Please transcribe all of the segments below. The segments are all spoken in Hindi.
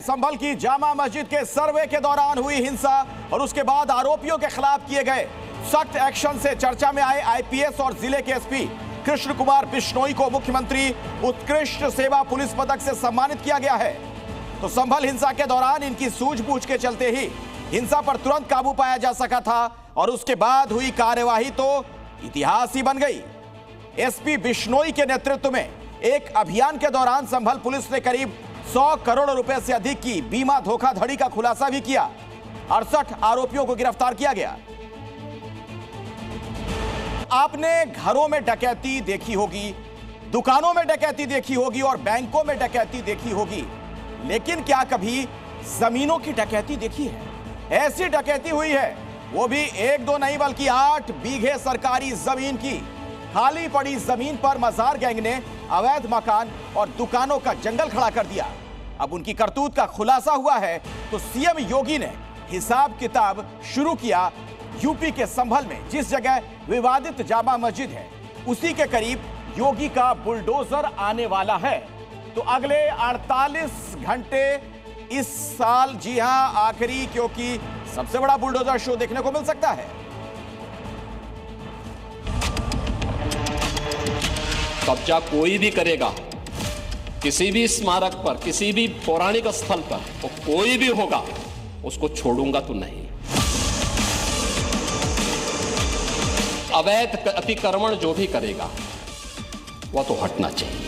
संभल की जामा मस्जिद के सर्वे के दौरान हुई हिंसा और उसके बाद आरोपियों के खिलाफ किए गए सख्त एक्शन से चर्चा में आए आईपीएस और जिले के एसपी कृष्ण कुमार बिश्नोई को मुख्यमंत्री उत्कृष्ट सेवा पुलिस पदक से सम्मानित किया गया है। तो संभल हिंसा के दौरान इनकी सूझबूझ के चलते ही हिंसा पर तुरंत काबू पाया जा सका था और उसके बाद हुई कार्यवाही तो इतिहास ही बन गई। एसपी बिश्नोई के नेतृत्व में एक अभियान के दौरान संभल पुलिस ने करीब 100 करोड़ रुपए से अधिक की बीमा धोखाधड़ी का खुलासा भी किया। 68 आरोपियों को गिरफ्तार किया गया। आपने घरों में डकैती देखी होगी, दुकानों में डकैती देखी होगी और बैंकों में डकैती देखी होगी, लेकिन क्या कभी जमीनों की डकैती देखी है? ऐसी डकैती हुई है, वो भी 1-2 नहीं बल्कि 8 बीघे सरकारी जमीन की। खाली पड़ी जमीन पर मजार गैंग ने अवैध मकान और दुकानों का जंगल खड़ा कर दिया। अब उनकी करतूत का खुलासा हुआ है तो सीएम योगी ने हिसाब किताब शुरू किया। यूपी के संभल में जिस जगह विवादित जामा मस्जिद है उसी के करीब योगी का बुलडोजर आने वाला है। तो अगले 48 घंटे इस साल, जी हां आखिरी, क्योंकि सबसे बड़ा बुलडोजर शो देखने को मिल सकता है। कब्जा कोई भी करेगा किसी भी स्मारक पर, किसी भी पौराणिक स्थल पर, तो कोई भी होगा उसको छोड़ूंगा तो नहीं। अवैध अतिक्रमण जो भी करेगा वो तो हटना चाहिए।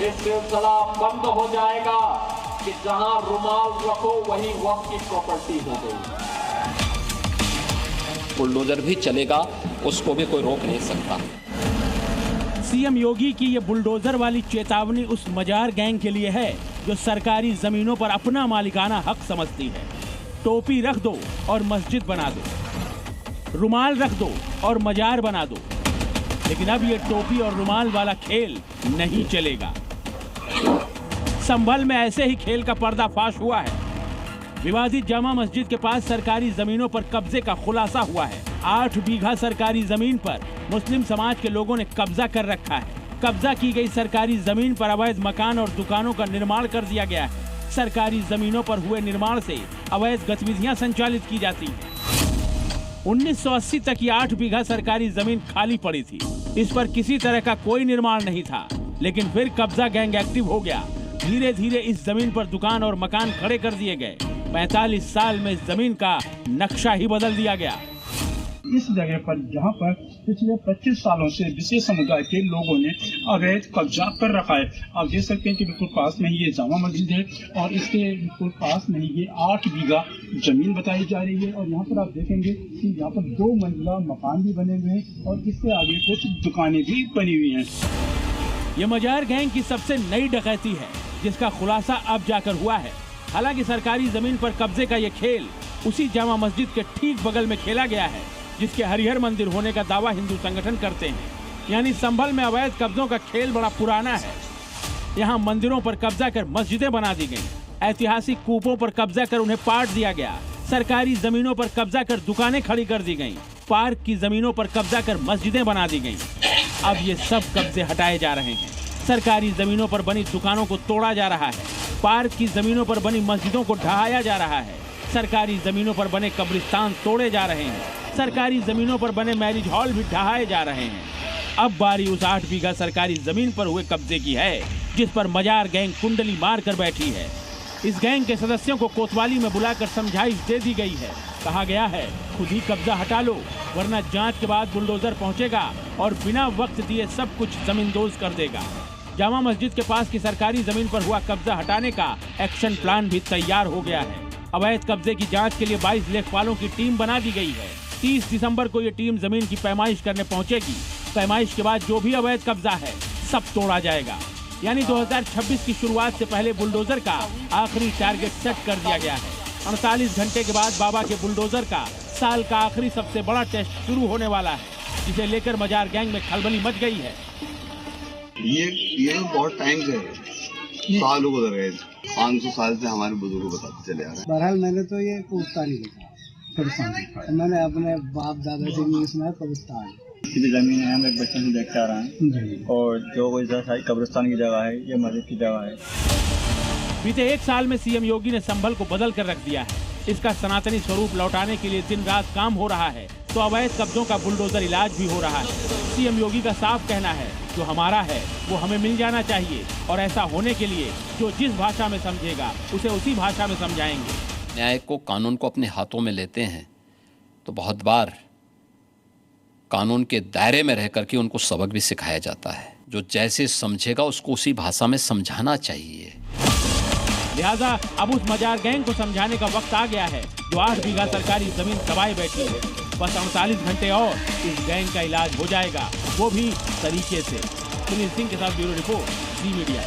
ये सिलसिला बंद हो जाएगा कि जहां रुमाल रखो वही वक्त की प्रॉपर्टी हो गई। बुलडोजर भी चलेगा, उसको भी कोई रोक नहीं सकता। सीएम योगी की ये बुलडोजर वाली चेतावनी उस मजार गैंग के लिए है जो सरकारी जमीनों पर अपना मालिकाना हक समझती है। टोपी रख दो और मस्जिद बना दो, रुमाल रख दो और मजार बना दो, लेकिन अब ये टोपी और रुमाल वाला खेल नहीं चलेगा। संभल में ऐसे ही खेल का पर्दाफाश हुआ है। विवादित जामा मस्जिद के पास सरकारी जमीनों पर कब्जे का खुलासा हुआ है। 8 बीघा सरकारी जमीन पर मुस्लिम समाज के लोगों ने कब्जा कर रखा है। कब्जा की गई सरकारी जमीन पर अवैध मकान और दुकानों का निर्माण कर दिया गया है। सरकारी जमीनों पर हुए निर्माण से अवैध गतिविधियां संचालित की जाती हैं। 1980 तक ये 8 बीघा सरकारी जमीन खाली पड़ी थी। इस पर किसी तरह का कोई निर्माण नहीं था, लेकिन फिर कब्जा गैंग एक्टिव हो गया। धीरे धीरे इस जमीन पर दुकान और मकान खड़े कर दिए गए। 45 साल में इस जमीन का नक्शा ही बदल दिया गया। इस जगह पर जहाँ पर पिछले 25 सालों से विशेष समुदाय के लोगों ने अवैध कब्जा कर रखा है। आप देख सकते हैं कि बिल्कुल पास में ही ये जामा मस्जिद है और इसके बिल्कुल पास में ही ये 8 बीघा जमीन बताई जा रही है। और यहाँ पर आप देखेंगे कि यहाँ पर 2 मंजिला मकान भी बने हुए हैं और इससे आगे कुछ दुकानें भी बनी हुई हैं। ये मजार गैंग की सबसे नई डकैती है जिसका खुलासा अब जाकर हुआ है। हालांकि सरकारी जमीन पर कब्जे का ये खेल उसी जामा मस्जिद के ठीक बगल में खेला गया है जिसके हरिहर मंदिर होने का दावा हिंदू संगठन करते हैं। यानी संभल में अवैध कब्जों का खेल बड़ा पुराना है। यहाँ मंदिरों पर कब्जा कर मस्जिदें बना दी गई, ऐतिहासिक कूपों पर कब्जा कर उन्हें पाट दिया गया, सरकारी जमीनों पर कब्जा कर दुकानें खड़ी कर दी गई, पार्क की जमीनों पर कब्जा कर मस्जिदें बना दी गई। अब ये सब कब्जे हटाए जा रहे हैं। सरकारी जमीनों पर बनी दुकानों को तोड़ा जा रहा है, पार्क की जमीनों पर बनी मस्जिदों को ढहाया जा रहा है, सरकारी जमीनों पर बने कब्रिस्तान तोड़े जा रहे हैं, सरकारी जमीनों पर बने मैरिज हॉल भी ढहाए जा रहे हैं। अब बारी उस 8 बीघा सरकारी जमीन पर हुए कब्जे की है जिस पर मजार गैंग कुंडली मार कर बैठी है। इस गैंग के सदस्यों को कोतवाली में बुलाकर समझाइश दे दी गई है। कहा गया है खुद ही कब्जा हटा लो, वरना जांच के बाद बुलडोजर पहुंचेगा और बिना वक्त दिए सब कुछ जमींदोज कर देगा। जामा मस्जिद के पास की सरकारी जमीन पर हुआ कब्जा हटाने का एक्शन प्लान भी तैयार हो गया है। अवैध कब्जे की जांच के लिए 22 लेखपालों की टीम बना दी गई है। 30 दिसंबर को ये टीम जमीन की पैमाइश करने पहुंचेगी। पैमाइश के बाद जो भी अवैध कब्जा है सब तोड़ा जाएगा। यानी 2026 की शुरुआत से पहले बुलडोजर का आखिरी टारगेट सेट कर दिया गया है। 48 घंटे के बाद बाबा के बुलडोजर का साल का आखिरी सबसे बड़ा टेस्ट शुरू होने वाला है, जिसे लेकर मजार गैंग में खलबली मच गई है। ये बहुत टाइम से सालों गुजर गए, 500 साल से हमारे बुजुर्ग बताते चले आ रहे हैं। बहरहाल मैंने तो ये पूछता नहीं देखा, कब्रिस्तान मैंने अपने बाप दादा से नहीं सुना कब्रिस्तान। इसकी जमीन है, हम एक बचपन से देखते आ रहे हैं और जो कोई कब्रिस्तान की जगह है, ये मस्जिद की जगह है। बीते 1 साल में सीएम योगी ने संभल को बदल कर रख दिया है। इसका सनातनी स्वरूप लौटाने के लिए दिन रात काम हो रहा है, तो अवैध कब्जों का बुलडोजर इलाज भी हो रहा है। सीएम योगी का साफ कहना है, जो हमारा है वो हमें मिल जाना चाहिए, और ऐसा होने के लिए जो जिस भाषा में समझेगा उसे उसी भाषा में समझाएंगे। न्याय को, कानून को अपने हाथों में लेते हैं तो बहुत बार कानून के दायरे में रह करके उनको सबक भी सिखाया जाता है। जो जैसे समझेगा उसको उसी भाषा में समझाना चाहिए। लिहाजा अब उस मजार गैंग को समझाने का वक्त आ गया है, जो 8 बीघा सरकारी जमीन दबाए बैठी है। बस 48 घंटे और इस गैंग का इलाज हो जाएगा, वो भी तरीके से। सुनील सिंह के साथ ब्यूरो रिपोर्ट, जी मीडिया।